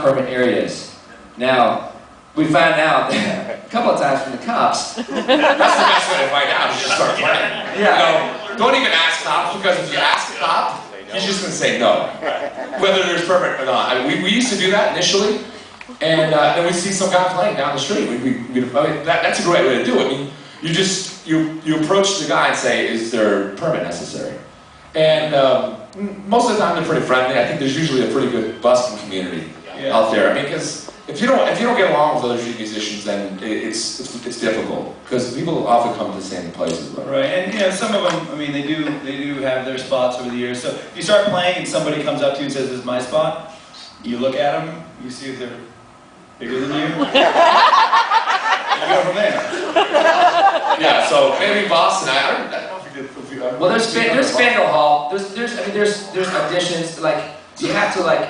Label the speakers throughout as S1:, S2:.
S1: non-permit areas. Now, we found out a couple of times from the cops.
S2: That's the best way to find out, is just start playing.
S1: Yeah.
S2: You know, don't even ask cops, because if you ask a cop, he's just going to say no, whether there's permit or not. I mean, we used to do that initially, and then we see some guy playing down the street. I mean, that's a great way to do it. I mean, you approach the guy and say, is there a permit necessary? And most of the time they're pretty friendly. I think there's usually a pretty good busking community out there. I mean, because if you don't get along with other street musicians, then it's difficult, because people often come to the same places.
S3: Right, and you know, some of them, I mean, they do have their spots over the years. So if you start playing and somebody comes up to you and says, "This is my spot," you look at them, you see if they're bigger than you. You go from there.
S2: Yeah, so maybe Boston. I don't know if we did.
S1: Well, there's Faneuil Hall. There's auditions. Like, you have to, like,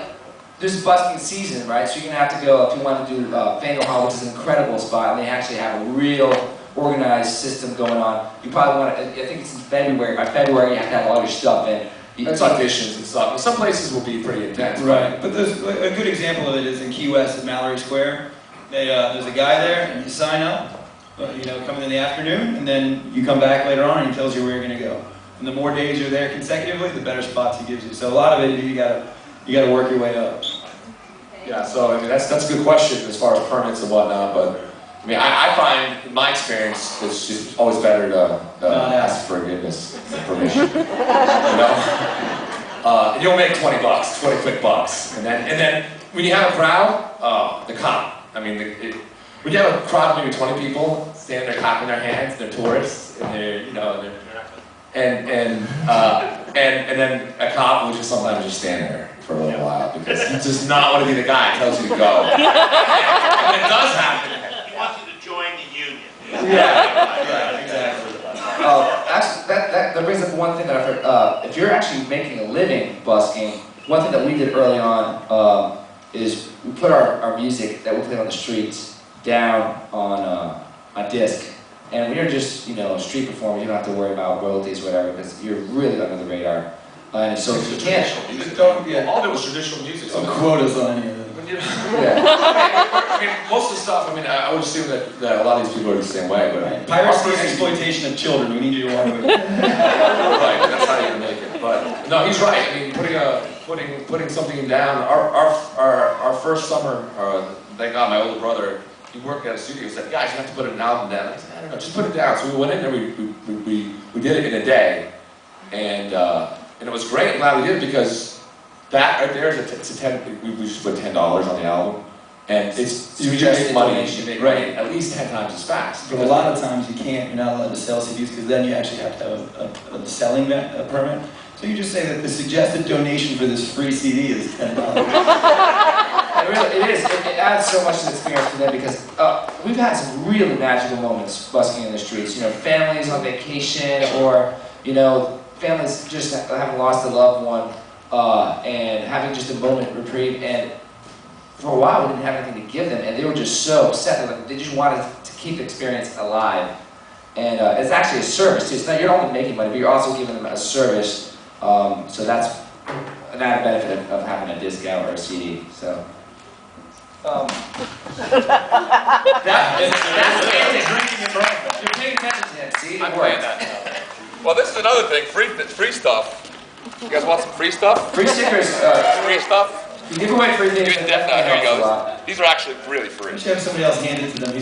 S1: there's busking season, right? So you're gonna have to go if you want to do Faneuil Hall, which is an incredible spot, and they actually have a real organized system going on. You probably want to. I think it's in February. By February, you have to have all your stuff in.
S2: It's auditions and stuff. Some places will be pretty intense.
S3: Right, but there's a good example of it is in Key West at Mallory Square. There's a guy there, and you sign up. You know, coming in the afternoon, and then you come back later on, and he tells you where you're going to go. And the more days you're there consecutively, the better spots he gives you. So a lot of it, you gotta work your way up.
S2: Yeah, so I mean that's a good question as far as permits and whatnot. But I mean, I find in my experience it's just always better to ask forgiveness, permission. You know, and you'll make $20, 20 quick bucks, and then when you have a crowd, the comp. I mean, when you have a crowd of maybe 20 people standing there clapping their hands, they're tourists, and and then a cop will just sometimes just stand there for a little while because he does not want to be the guy who tells you to go. And it does happen.
S4: He wants you to join the union.
S3: Yeah, exactly.
S1: Actually, that brings up one thing that I've heard. If you're actually making a living busking, one thing that we did early on is we put our music that we play on the streets down on disc, and when you're just a street performer, you don't have to worry about royalties or whatever because you're really under the radar. And so if you can't,
S2: you just don't. Yeah, all of it was traditional music.
S3: Some quotas on any of it.
S2: I mean, most of the stuff. I mean, I would assume that a lot of these people are the same way. But
S3: piracy and exploitation of children. We need you to walk away.
S2: Right, that's how you make it. But no, he's right. I mean, putting something down. Our first summer, thank God, my older brother. He worked at a studio and said, guys, you have to put an album down. I said, I don't know, just put it down. So we went in there, we did it in a day. And it was great. I'm glad we did it because that right there is we just put $10 on the album. And you just make money, you make money at least 10 times as fast.
S3: But a lot of times you're not allowed to sell CDs because then you actually have to have a selling permit. So you just say that the suggested donation for this free CD is $10.
S1: It is. It adds so much to the experience for them because we've had some really magical moments busking in the streets. You know, families on vacation, or families just having lost a loved one and having just a moment of reprieve. And for a while, we didn't have anything to give them, and they were just so upset. They just wanted to keep the experience alive. And it's actually a service too. It's not, you're not only making money, but you're also giving them a service. So that's an added benefit of having a disc out or a CD. So. That's you're paying attention to him, see?
S2: I'm playing that now. Well, this is another thing, free stuff. You guys want some free stuff?
S1: Free stickers.
S2: Free stuff?
S1: You give away free things.
S2: Here you go. These are actually really free.
S3: You should have somebody else hand it to them.